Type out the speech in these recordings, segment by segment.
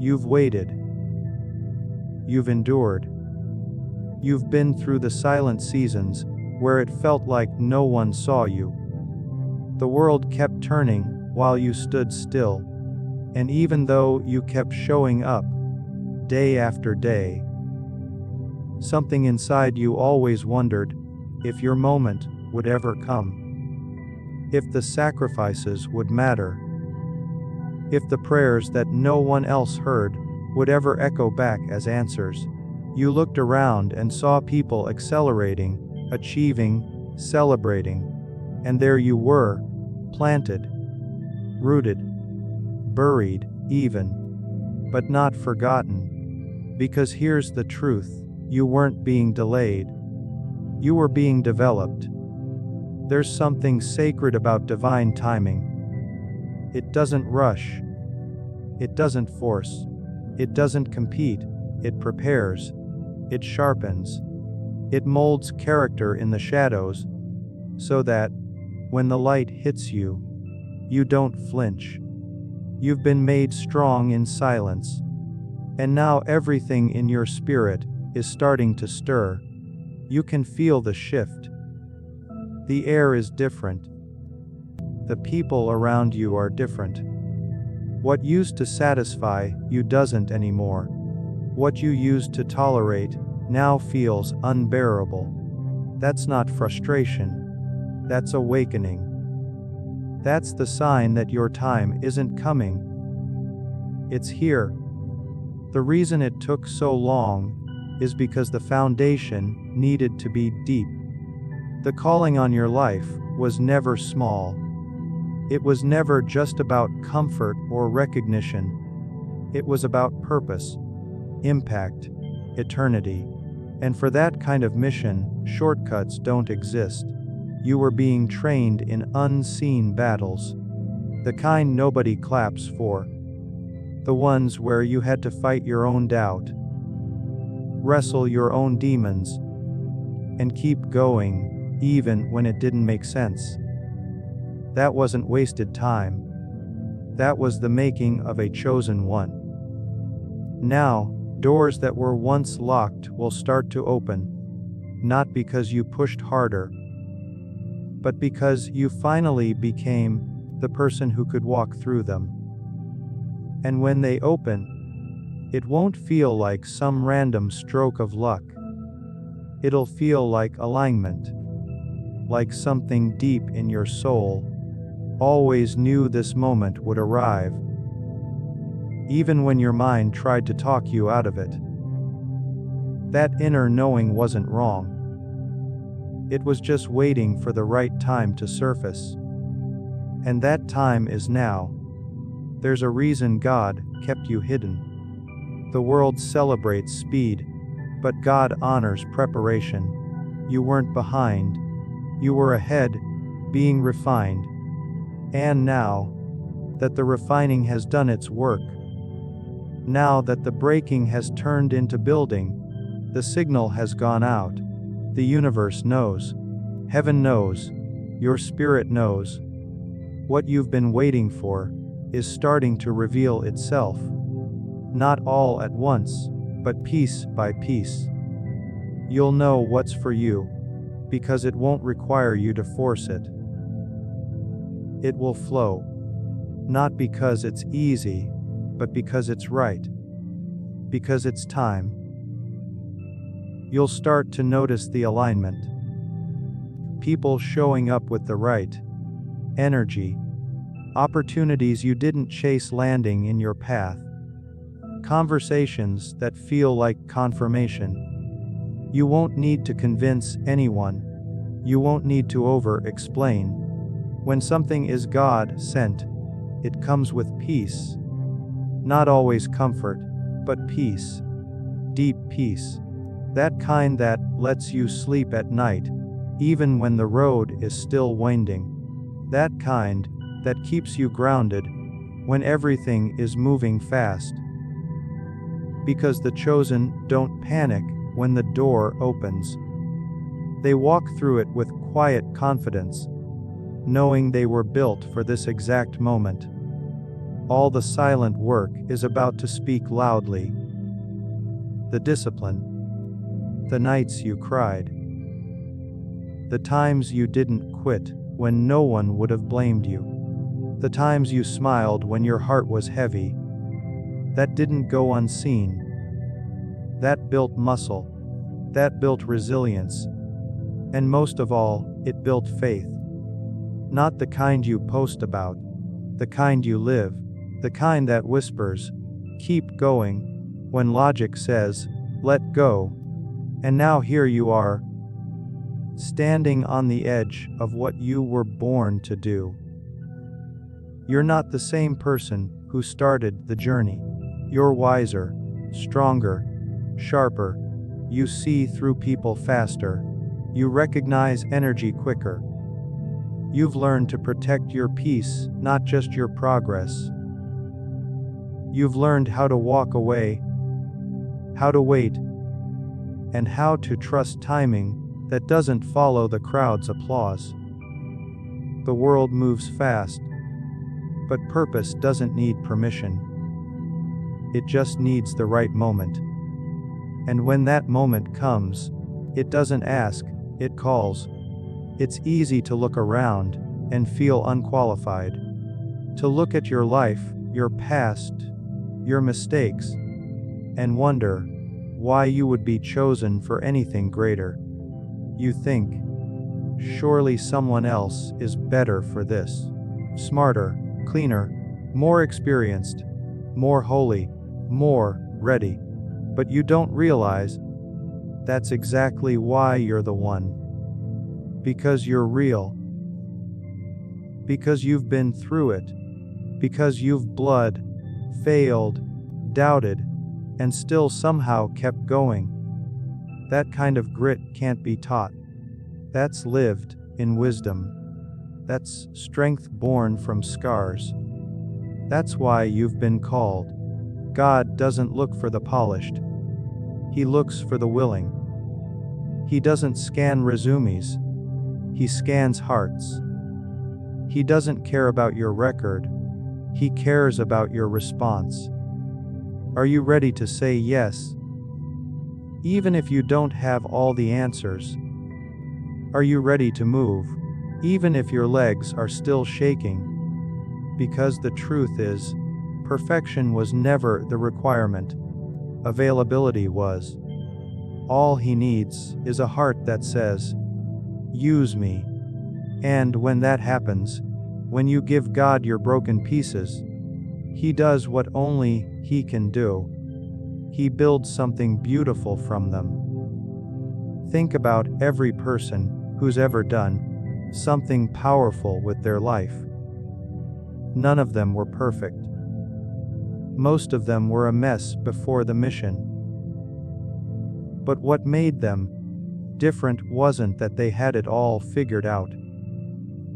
You've waited. You've endured. You've been through the silent seasons where it felt like no one saw you. The world kept turning while you stood still, and even though you kept showing up, day after day, something inside you always wondered if your moment would ever come, if the sacrifices would matter, if the prayers that no one else heard would ever echo back as answers. You looked around and saw people accelerating, achieving, celebrating, and there you were, planted, rooted, buried, even, but not forgotten. Because here's the truth, you weren't being delayed. You were being developed. There's something sacred about divine timing. It doesn't rush. It doesn't force. It doesn't compete. It prepares. It sharpens. It molds character in the shadows, so that, when the light hits you, you don't flinch. You've been made strong in silence. And now everything in your spirit is starting to stir. You can feel the shift. The air is different. The people around you are different. What used to satisfy you doesn't anymore. What you used to tolerate now feels unbearable. That's not frustration. That's awakening. That's the sign that your time isn't coming. It's here. The reason it took so long is because the foundation needed to be deep. The calling on your life was never small. It was never just about comfort or recognition. It was about purpose, impact, eternity. And for that kind of mission, shortcuts don't exist. You were being trained in unseen battles. The kind nobody claps for. The ones where you had to fight your own doubt, wrestle your own demons, and keep going, even when it didn't make sense. That wasn't wasted time. That was the making of a chosen one. Now, doors that were once locked will start to open, not because you pushed harder, but because you finally became the person who could walk through them. And when they open, it won't feel like some random stroke of luck. It'll feel like alignment, like something deep in your soul always knew this moment would arrive, even when your mind tried to talk you out of it. That inner knowing wasn't wrong. It was just waiting for the right time to surface. And that time is now. There's a reason God kept you hidden. The world celebrates speed, but God honors preparation. You weren't behind. You were ahead, being refined. And now that the refining has done its work, now that the breaking has turned into building, the signal has gone out. The universe knows. Heaven knows. Your spirit knows. What you've been waiting for is starting to reveal itself. Not all at once, but piece by piece. You'll know what's for you, because it won't require you to force it. It will flow. Not because it's easy, but because it's right. Because it's time. You'll start to notice the alignment. People showing up with the right energy. Opportunities you didn't chase landing in your path. Conversations that feel like confirmation. You won't need to convince anyone. You won't need to over-explain. When something is God-sent, it comes with peace. Not always comfort, but peace. Deep peace. That kind that lets you sleep at night, even when the road is still winding. That kind that keeps you grounded when everything is moving fast. Because the chosen don't panic when the door opens. They walk through it with quiet confidence, knowing they were built for this exact moment. all the silent work is about to speak loudly. The discipline. The nights you cried. The times you didn't quit when no one would have blamed you. The times you smiled when your heart was heavy. That didn't go unseen. That built muscle. That built resilience. And most of all, it built faith. Not the kind you post about. The kind you live. The kind that whispers, "Keep going," when logic says, "Let go." And now here you are, standing on the edge of what you were born to do. You're not the same person who started the journey. You're wiser, stronger, sharper. You see through people faster. You recognize energy quicker. You've learned to protect your peace, not just your progress. You've learned how to walk away, how to wait, and how to trust timing that doesn't follow the crowd's applause. The world moves fast, but purpose doesn't need permission. It just needs the right moment. And when that moment comes, it doesn't ask, it calls. It's easy to look around and feel unqualified. To look at your life, your past, your mistakes, and wonder why you would be chosen for anything greater. You think, surely someone else is better for this. Smarter, cleaner, more experienced, more holy, more ready. But you don't realize that's exactly why you're the one. Because you're real. Because you've been through it. Because you've bled, failed, doubted, and still somehow kept going. That kind of grit can't be taught. That's lived in wisdom. That's strength born from scars. That's why you've been called. God doesn't look for the polished. He looks for the willing. He doesn't scan resumes. He scans hearts. He doesn't care about your record. He cares about your response. Are you ready to say yes? Even if you don't have all the answers. Are you ready to move? Even if your legs are still shaking? Because the truth is, perfection was never the requirement. Availability was. All he needs is a heart that says, "Use me." And when that happens, when you give God your broken pieces, He does what only He can do. He builds something beautiful from them. Think about every person who's ever done something powerful with their life. None of them were perfect. Most of them were a mess before the mission. But what made them different wasn't that they had it all figured out.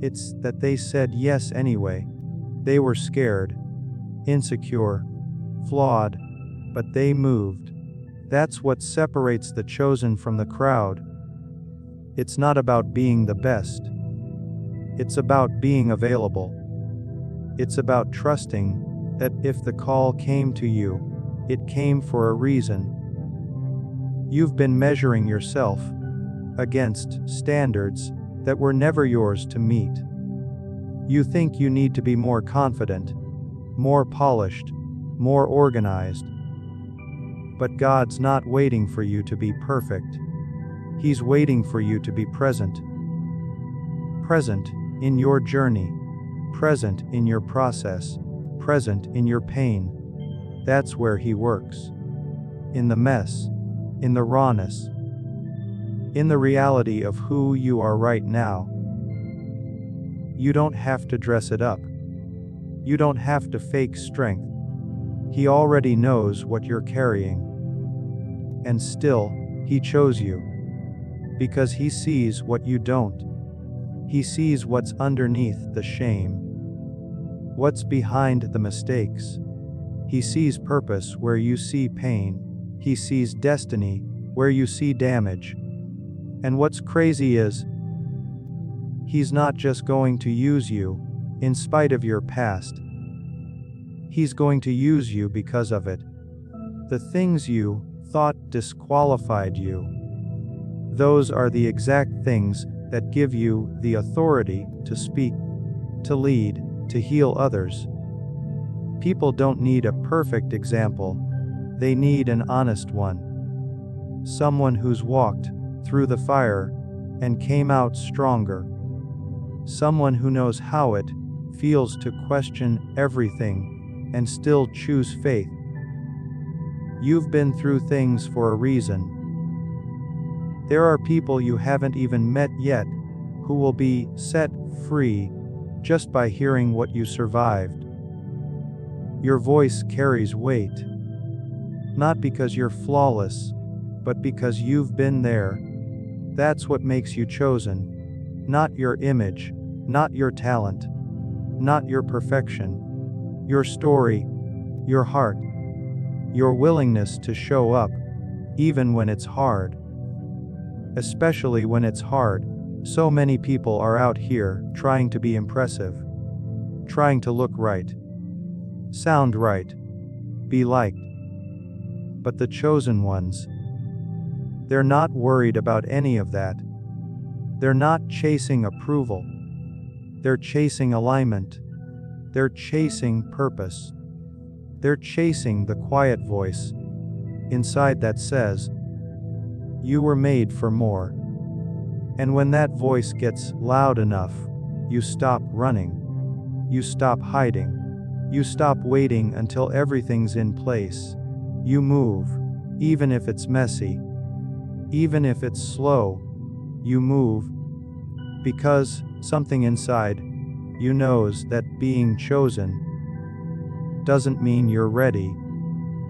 It's that they said yes anyway. They were scared, insecure, flawed, but they moved. That's what separates the chosen from the crowd. It's not about being the best. It's about being available. It's about trusting that if the call came to you, it came for a reason. You've been measuring yourself against standards that were never yours to meet. You think you need to be more confident, more polished, more organized. But God's not waiting for you to be perfect. He's waiting for you to be present. Present in your journey, present in your process, present in your pain. That's where He works. In the mess, in the rawness, in the reality of who you are right now. You don't have to dress it up. You don't have to fake strength. He already knows what you're carrying. And still, He chose you. Because He sees what you don't. He sees what's underneath the shame. What's behind the mistakes. He sees purpose where you see pain. He sees destiny where you see damage. And what's crazy is, He's not just going to use you, in spite of your past. He's going to use you because of it. The things you thought disqualified you, those are the exact things that give you the authority to speak, to lead, to heal others. People don't need a perfect example, they need an honest one. Someone who's walked through the fire and came out stronger. Someone who knows how it feels to question everything and still choose faith. You've been through things for a reason. There are people you haven't even met yet who will be set free just by hearing what you survived. Your voice carries weight, not because you're flawless, but because you've been there. That's what makes you chosen, not your image, not your talent, not your perfection. Your story, your heart, your willingness to show up, even when it's hard. Especially when it's hard, so many people are out here trying to be impressive, trying to look right, sound right, be liked. But the chosen ones, they're not worried about any of that. They're not chasing approval. They're chasing alignment. They're chasing purpose. They're chasing the quiet voice inside that says, you were made for more. And when that voice gets loud enough, you stop running. You stop hiding. You stop waiting until everything's in place. You move, even if it's messy. Even if it's slow, you move. Because something inside you knows that being chosen doesn't mean you're ready.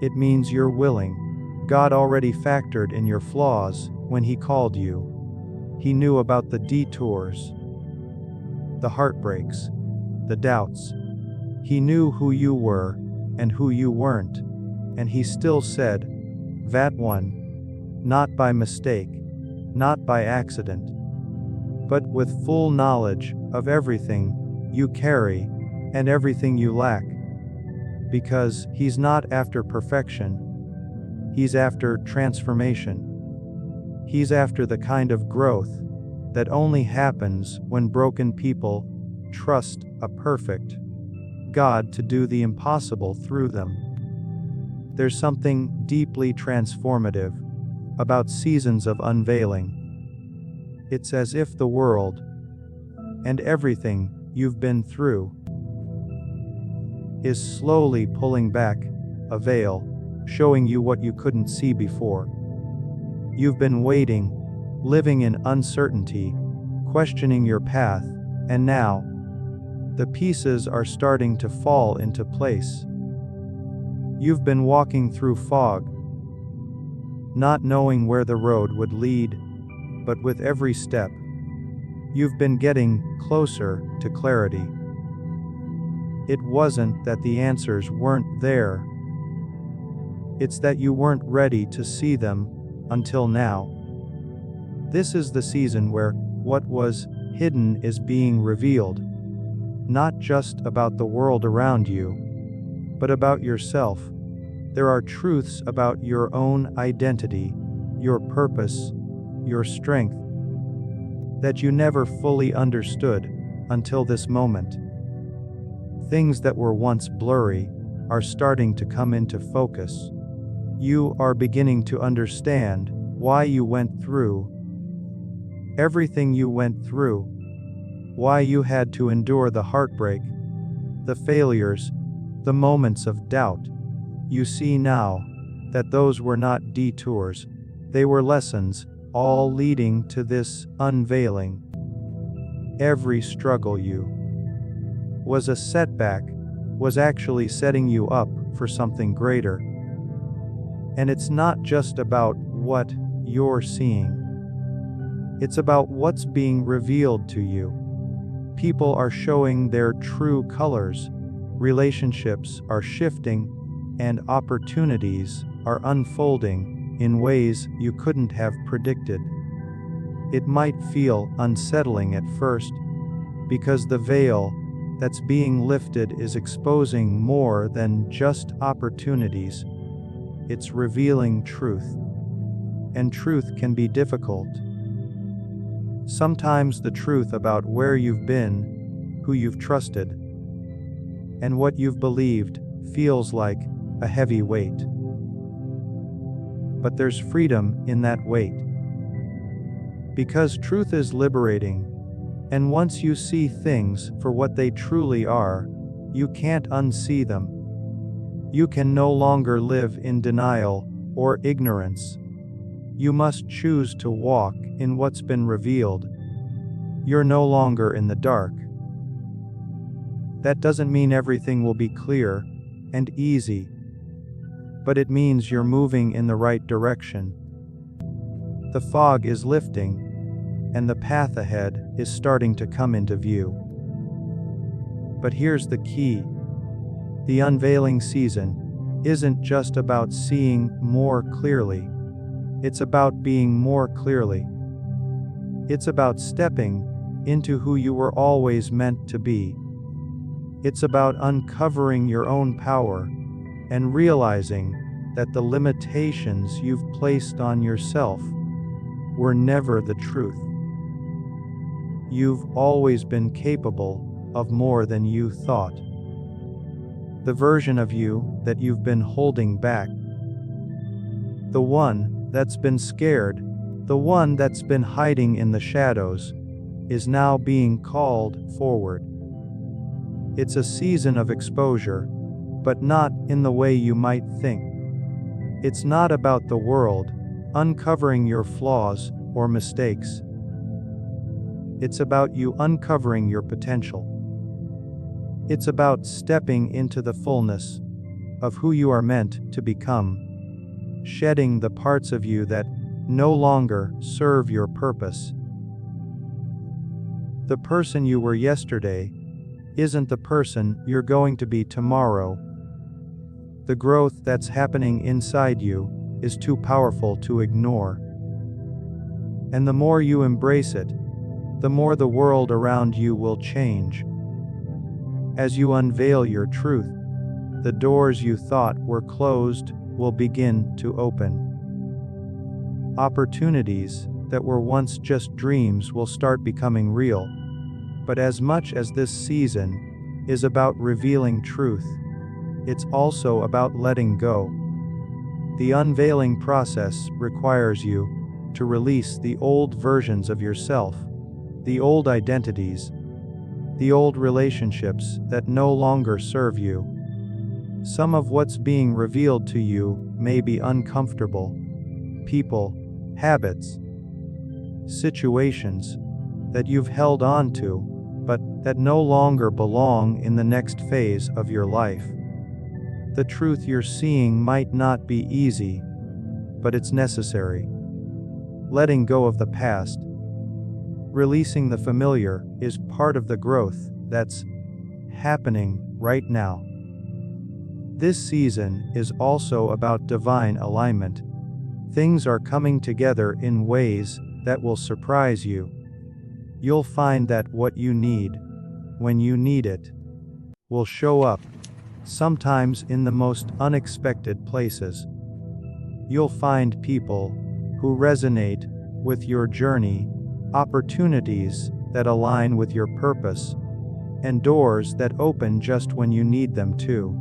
It means you're willing. God already factored in your flaws when He called you. He knew about the detours, the heartbreaks, the doubts. He knew who you were and who you weren't, and He still said, that one, not by mistake, not by accident, but with full knowledge of everything you carry and everything you lack. Because He's not after perfection. He's after transformation. He's after the kind of growth that only happens when broken people trust a perfect God to do the impossible through them. There's something deeply transformative about seasons of unveiling. It's as if the world and everything you've been through is slowly pulling back a veil, showing you what you couldn't see before. You've been waiting, living in uncertainty, questioning your path, and now, the pieces are starting to fall into place. You've been walking through fog, not knowing where the road would lead, but with every step, you've been getting closer to clarity. It wasn't that the answers weren't there. It's that you weren't ready to see them until now. This is the season where what was hidden is being revealed, not just about the world around you, but about yourself. There are truths about your own identity, your purpose, your strength, that you never fully understood until this moment. Things that were once blurry are starting to come into focus. You are beginning to understand why you went through everything you went through, why you had to endure the heartbreak, the failures, the moments of doubt. You see now that those were not detours, they were lessons, all leading to this unveiling. Every struggle you was a setback was actually setting you up for something greater. And it's not just about what you're seeing. It's about what's being revealed to you. People are showing their true colors, relationships are shifting, and opportunities are unfolding in ways you couldn't have predicted. It might feel unsettling at first, because the veil that's being lifted is exposing more than just opportunities. It's revealing truth. And truth can be difficult. Sometimes the truth about where you've been, who you've trusted, and what you've believed feels like a heavy weight. But there's freedom in that weight. Because truth is liberating, and once you see things for what they truly are, you can't unsee them. You can no longer live in denial or ignorance. You must choose to walk in what's been revealed. You're no longer in the dark. That doesn't mean everything will be clear and easy, but it means you're moving in the right direction. The fog is lifting, and the path ahead is starting to come into view. But here's the key. The unveiling season isn't just about seeing more clearly. It's about being more clearly. It's about stepping into who you were always meant to be. It's about uncovering your own power and realizing that the limitations you've placed on yourself were never the truth. You've always been capable of more than you thought. The version of you that you've been holding back, the one that's been scared, the one that's been hiding in the shadows, is now being called forward. It's a season of exposure, but not in the way you might think. It's not about the world uncovering your flaws or mistakes. It's about you uncovering your potential. It's about stepping into the fullness of who you are meant to become, shedding the parts of you that no longer serve your purpose. The person you were yesterday isn't the person you're going to be tomorrow. The growth that's happening inside you is too powerful to ignore. And the more you embrace it, the more the world around you will change. As you unveil your truth, the doors you thought were closed will begin to open. Opportunities that were once just dreams will start becoming real. But as much as this season is about revealing truth, it's also about letting go. The unveiling process requires you to release the old versions of yourself, the old identities, the old relationships that no longer serve you. Some of what's being revealed to you may be uncomfortable. People, habits, situations that you've held on to, but that no longer belong in the next phase of your life. The truth you're seeing might not be easy, but it's necessary. Letting go of the past, releasing the familiar, is part of the growth that's happening right now. This season is also about divine alignment. Things are coming together in ways that will surprise you. You'll find that what you need, when you need it, will show up, sometimes in the most unexpected places. You'll find people who resonate with your journey, opportunities that align with your purpose, and doors that open just when you need them to.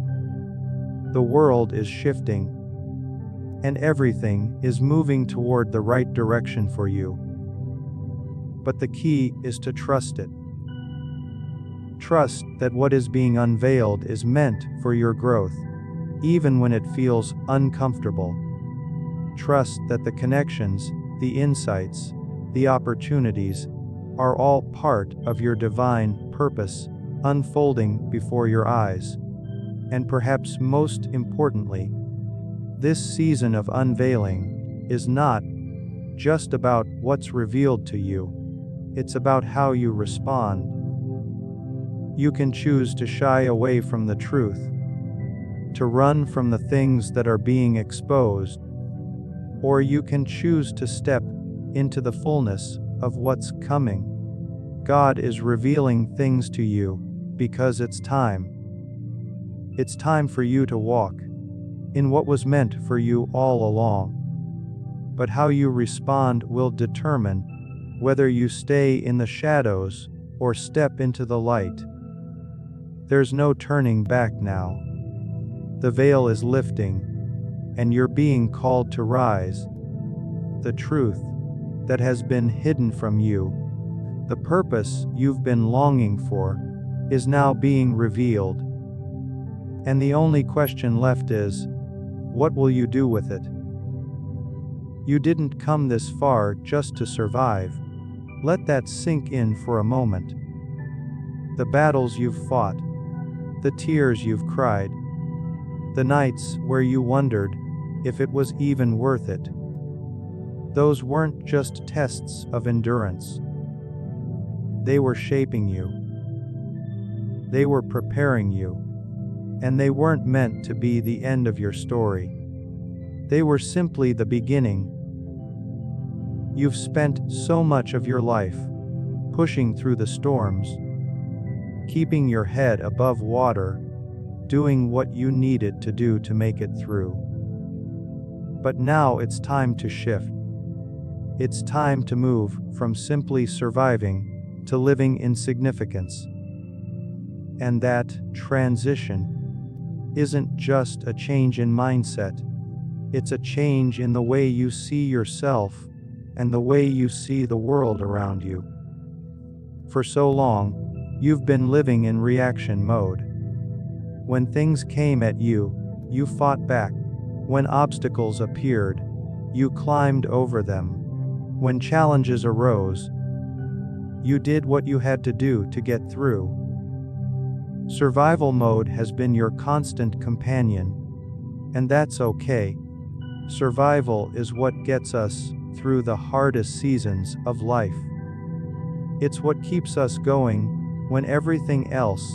The world is shifting, and everything is moving toward the right direction for you. But the key is to trust it. Trust that what is being unveiled is meant for your growth, even when it feels uncomfortable. Trust that the connections, the insights, the opportunities are all part of your divine purpose unfolding before your eyes. And perhaps most importantly, this season of unveiling is not just about what's revealed to you. It's about how you respond. You can choose to shy away from the truth, to run from the things that are being exposed, or you can choose to step into the fullness of what's coming. God is revealing things to you, because it's time. It's time for you to walk in what was meant for you all along. But how you respond will determine whether you stay in the shadows or step into the light. There's no turning back now. The veil is lifting, and you're being called to rise. The truth that has been hidden from you, the purpose you've been longing for, is now being revealed. And the only question left is, what will you do with it? You didn't come this far just to survive. Let that sink in for a moment. The battles you've fought, the tears you've cried, the nights where you wondered if it was even worth it. Those weren't just tests of endurance. They were shaping you. They were preparing you. And they weren't meant to be the end of your story. They were simply the beginning. You've spent so much of your life pushing through the storms, keeping your head above water, doing what you needed to do to make it through. But now it's time to shift. It's time to move from simply surviving to living in significance. And that transition isn't just a change in mindset. It's a change in the way you see yourself and the way you see the world around you. For so long, you've been living in reaction mode. When things came at you, you fought back. When obstacles appeared, you climbed over them. When challenges arose, you did what you had to do to get through. Survival mode has been your constant companion, and that's okay. Survival is what gets us through the hardest seasons of life. It's what keeps us going when everything else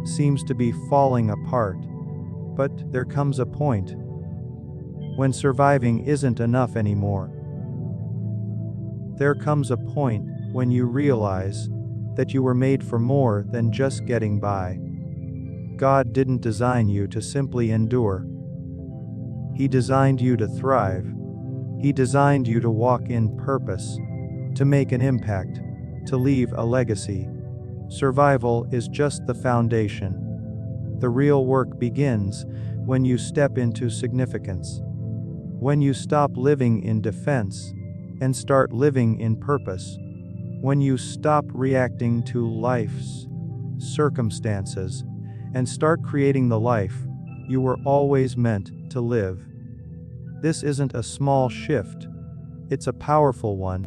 seems to be falling apart. But there comes a point when surviving isn't enough anymore. There comes a point when you realize that you were made for more than just getting by. God didn't design you to simply endure. He designed you to thrive. He designed you to walk in purpose, to make an impact, to leave a legacy. Survival is just the foundation. The real work begins when you step into significance. When you stop living in defense and start living in purpose. When you stop reacting to life's circumstances and start creating the life you were always meant to live. This isn't a small shift, it's a powerful one.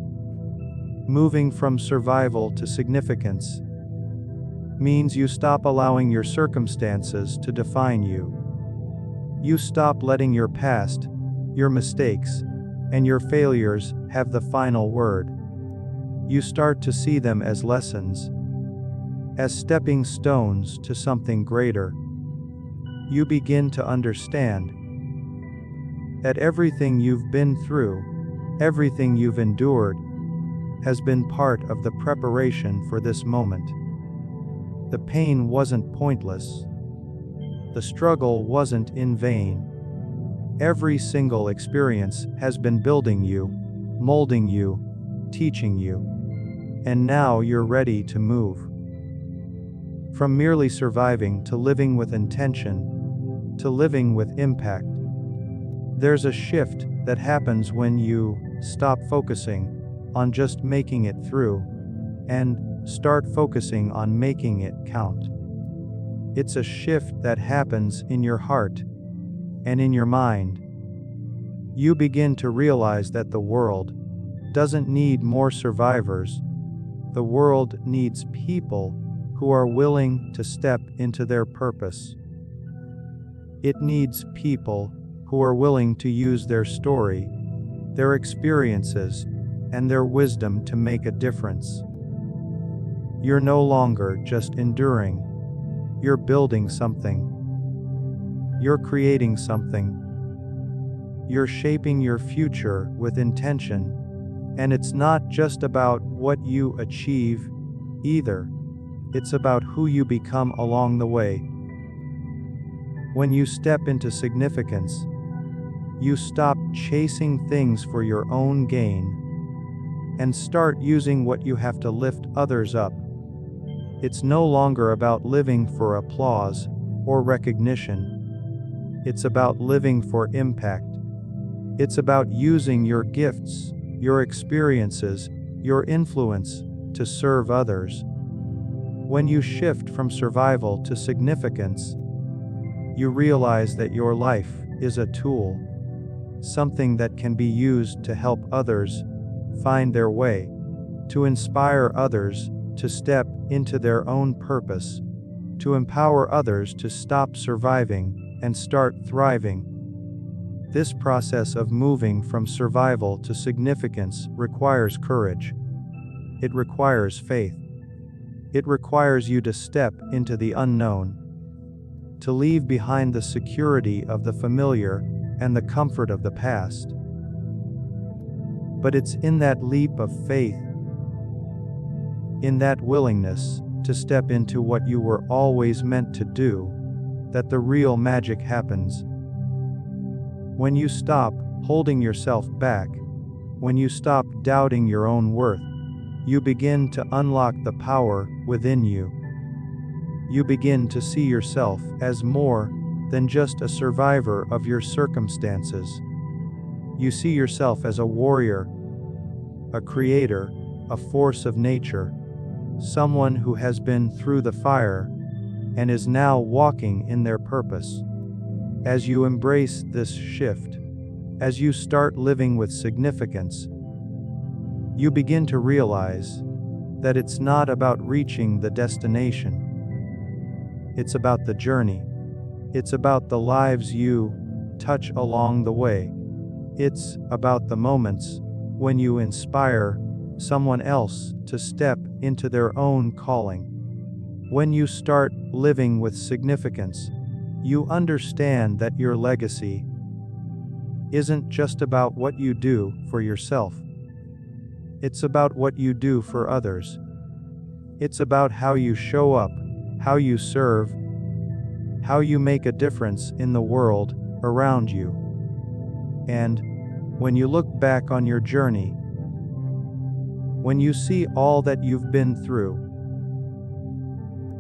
Moving from survival to significance means you stop allowing your circumstances to define you. You stop letting your past, your mistakes, and your failures have the final word. You start to see them as lessons, as stepping stones to something greater. You begin to understand that everything you've been through, everything you've endured, has been part of the preparation for this moment. The pain wasn't pointless. The struggle wasn't in vain. Every single experience has been building you, molding you, teaching you. And now you're ready to move. From merely surviving to living with intention, to living with impact. There's a shift that happens when you stop focusing on just making it through and start focusing on making it count. It's a shift that happens in your heart and in your mind. You begin to realize that the world doesn't need more survivors. The world needs people who are willing to step into their purpose. It needs people who are willing to use their story, their experiences, and their wisdom to make a difference. You're no longer just enduring. You're building something. You're creating something. You're shaping your future with intention. And it's not just about what you achieve, either. It's about who you become along the way. When you step into significance, you stop chasing things for your own gain and start using what you have to lift others up. It's no longer about living for applause or recognition. It's about living for impact. It's about using your gifts, your experiences, your influence to serve others. When you shift from survival to significance, you realize that your life is a tool, something that can be used to help others find their way, to inspire others to step into their own purpose, to empower others to stop surviving and start thriving. This process of moving from survival to significance requires courage. It requires faith. It requires you to step into the unknown, to leave behind the security of the familiar and the comfort of the past. But it's in that leap of faith, in that willingness to step into what you were always meant to do, that the real magic happens. When you stop holding yourself back, when you stop doubting your own worth, you begin to unlock the power within you. You begin to see yourself as more than just a survivor of your circumstances. You see yourself as a warrior, a creator, a force of nature, someone who has been through the fire and is now walking in their purpose. As you embrace this shift, as you start living with significance, you begin to realize that it's not about reaching the destination. It's about the journey. It's about the lives you touch along the way. It's about the moments when you inspire someone else to step into their own calling. When you start living with significance, you understand that your legacy isn't just about what you do for yourself. It's about what you do for others. It's about how you show up, how you serve, how you make a difference in the world around you. And when you look back on your journey, when you see all that you've been through,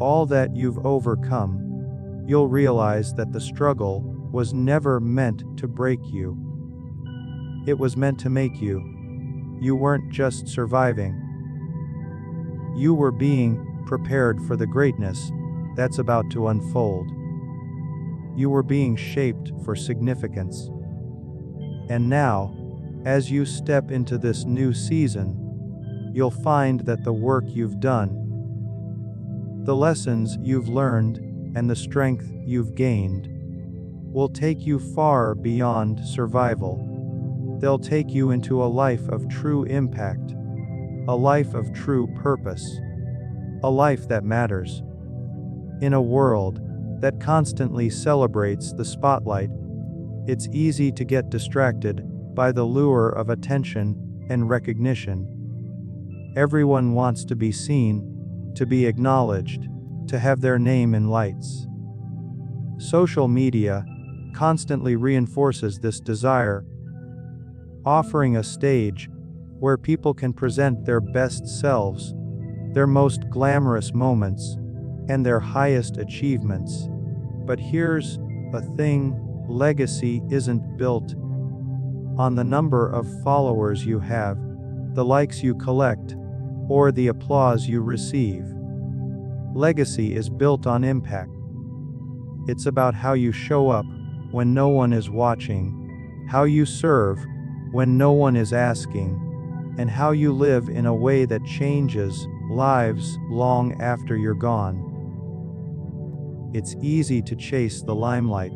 all that you've overcome, you'll realize that the struggle was never meant to break you. It was meant to make you. You weren't just surviving. You were being prepared for the greatness that's about to unfold. You were being shaped for significance. And now, as you step into this new season, you'll find that the work you've done, the lessons you've learned, and the strength you've gained will take you far beyond survival. They'll take you into a life of true impact, a life of true purpose, a life that matters. In a world that constantly celebrates the spotlight, it's easy to get distracted by the lure of attention and recognition. Everyone wants to be seen, to be acknowledged, to have their name in lights. Social media constantly reinforces this desire, offering a stage where people can present their best selves, their most glamorous moments, and their highest achievements. But here's the thing: legacy isn't built on the number of followers you have, the likes you collect, or the applause you receive. Legacy is built on impact. It's about how you show up when no one is watching, how you serve when no one is asking, and how you live in a way that changes lives long after you're gone. It's easy to chase the limelight.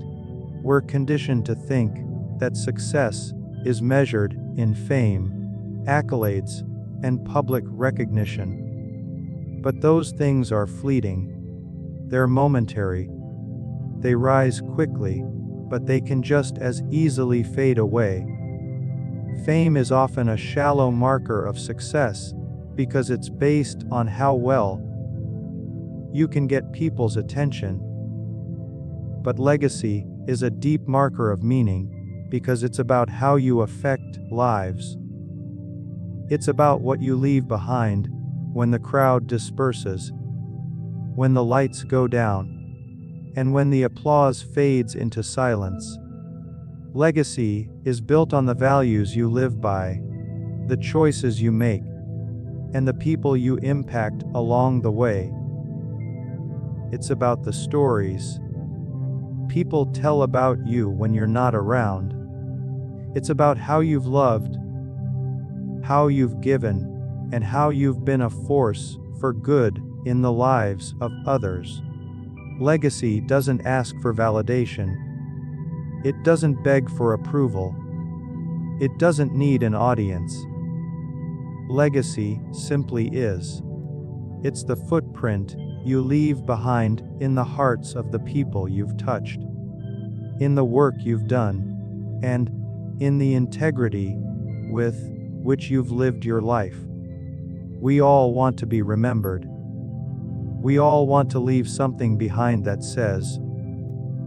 We're conditioned to think that success is measured in fame, accolades, and public recognition. But those things are fleeting. They're momentary. They rise quickly, but they can just as easily fade away. Fame is often a shallow marker of success because it's based on how well you can get people's attention. But legacy is a deep marker of meaning, because it's about how you affect lives. It's about what you leave behind when the crowd disperses, when the lights go down, and when the applause fades into silence. Legacy is built on the values you live by, the choices you make, and the people you impact along the way. It's about the stories people tell about you when you're not around. It's about how you've loved, how you've given, and how you've been a force for good in the lives of others. Legacy doesn't ask for validation. It doesn't beg for approval. It doesn't need an audience. Legacy simply is. It's the footprint you leave behind in the hearts of the people you've touched, in the work you've done, and in the integrity with which you've lived your life. We all want to be remembered. We all want to leave something behind that says,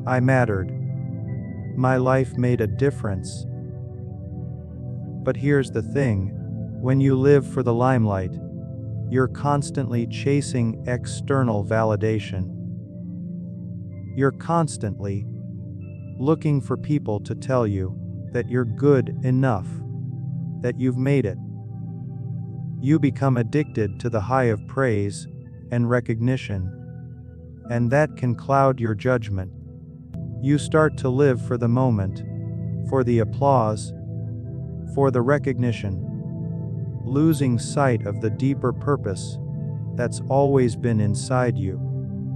"I mattered. My life made a difference." But here's the thing, when you live for the limelight, you're constantly chasing external validation. You're constantly looking for people to tell you that you're good enough, that you've made it. You become addicted to the high of praise and recognition, and that can cloud your judgment. You start to live for the moment, for the applause, for the recognition, losing sight of the deeper purpose that's always been inside you.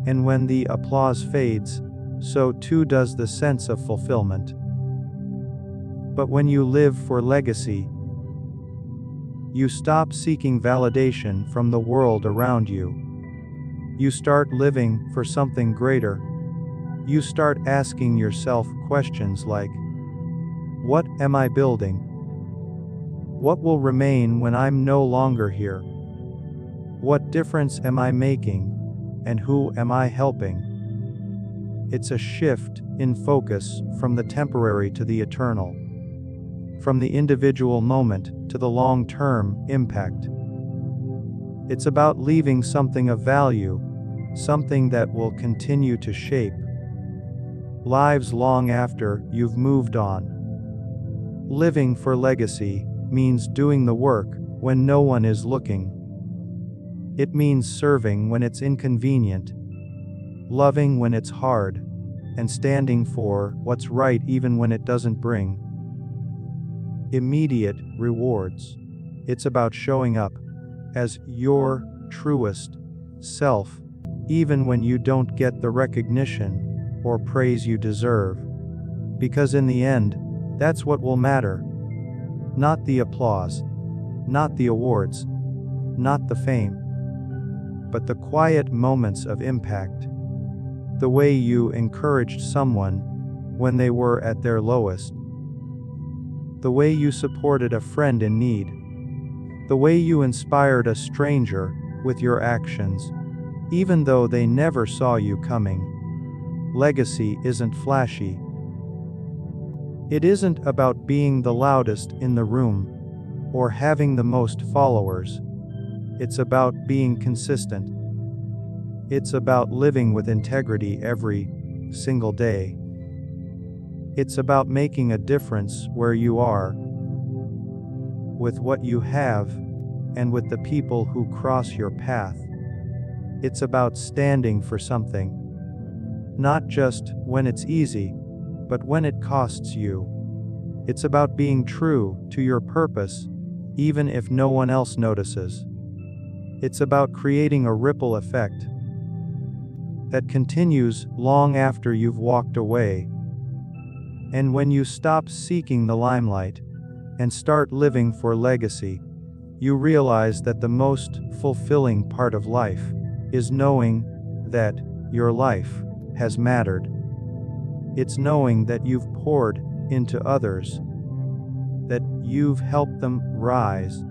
And when the applause fades, so too does the sense of fulfillment. But when you live for legacy, you stop seeking validation from the world around you. You start living for something greater. You start asking yourself questions like, what am I building? What will remain when I'm no longer here? What difference am I making, and who am I helping? It's a shift in focus from the temporary to the eternal, from the individual moment to the long-term impact. It's about leaving something of value, something that will continue to shape lives long after you've moved on. Living for legacy means doing the work when no one is looking. It means serving when it's inconvenient, loving when it's hard, and standing for what's right even when it doesn't bring immediate rewards. It's about showing up as your truest self, even when you don't get the recognition or praise you deserve. Because in the end, that's what will matter. Not the applause, not the awards, not the fame, but the quiet moments of impact. The way you encouraged someone when they were at their lowest. The way you supported a friend in need. The way you inspired a stranger with your actions, even though they never saw you coming. Legacy isn't flashy. It isn't about being the loudest in the room or having the most followers. It's about being consistent. It's about living with integrity every single day. It's about making a difference where you are, with what you have, and with the people who cross your path. It's about standing for something. Not just when it's easy, but when it costs you. It's about being true to your purpose, even if no one else notices. It's about creating a ripple effect that continues long after you've walked away. And when you stop seeking the limelight and start living for legacy, you realize that the most fulfilling part of life is knowing that your life has mattered. It's knowing that you've poured into others, that you've helped them rise,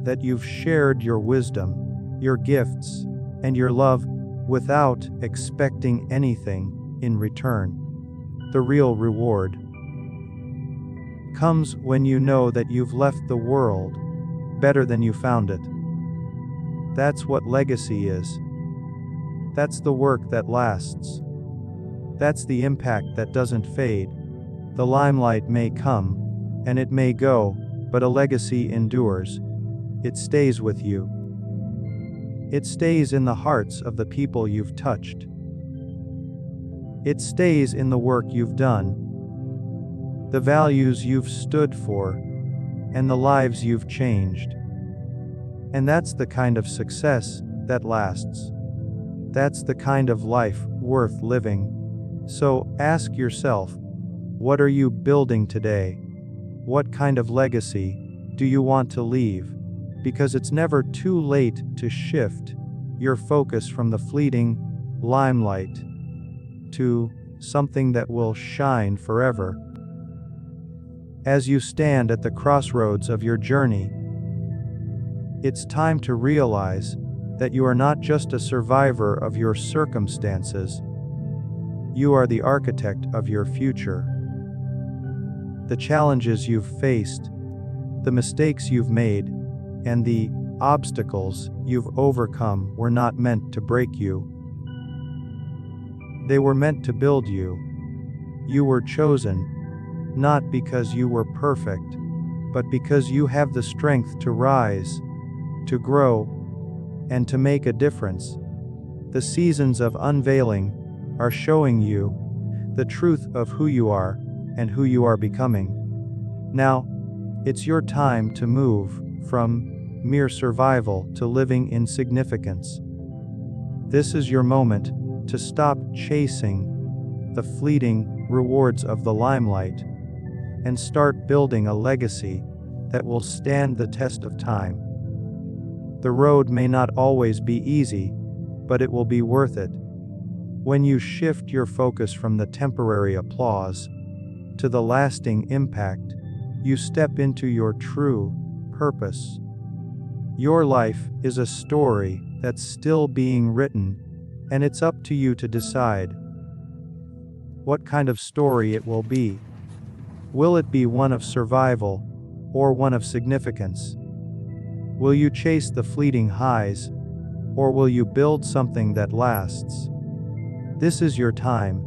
that you've shared your wisdom, your gifts, and your love without expecting anything in return. The real reward comes when you know that you've left the world better than you found it. That's what legacy is. That's the work that lasts. That's the impact that doesn't fade. The limelight may come, and it may go, but a legacy endures. It stays with you. It stays in the hearts of the people you've touched. It stays in the work you've done, the values you've stood for, and the lives you've changed. And that's the kind of success that lasts. That's the kind of life worth living. So ask yourself, what are you building today? What kind of legacy do you want to leave? Because it's never too late to shift your focus from the fleeting limelight to something that will shine forever. As you stand at the crossroads of your journey, it's time to realize that you are not just a survivor of your circumstances. You are the architect of your future. The challenges you've faced, the mistakes you've made, and the obstacles you've overcome were not meant to break you. They were meant to build you. You were chosen, not because you were perfect, but because you have the strength to rise, to grow, and to make a difference. The seasons of unveiling are showing you the truth of who you are and who you are becoming. Now, it's your time to move from mere survival to living in significance. This is your moment to stop chasing the fleeting rewards of the limelight and start building a legacy that will stand the test of time. The road may not always be easy, but it will be worth it. When you shift your focus from the temporary applause to the lasting impact, you step into your true purpose. Your life is a story that's still being written, and it's up to you to decide what kind of story it will be. Will it be one of survival or one of significance? Will you chase the fleeting highs, or will you build something that lasts? This is your time.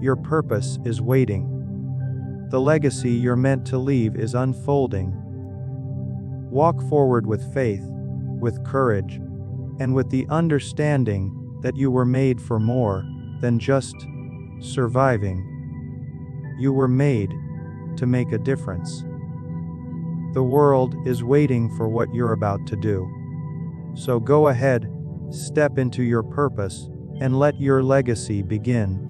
Your purpose is waiting. The legacy you're meant to leave is unfolding. Walk forward with faith, with courage, and with the understanding that you were made for more than just surviving. You were made to make a difference. The world is waiting for what you're about to do. So go ahead, step into your purpose, and let your legacy begin.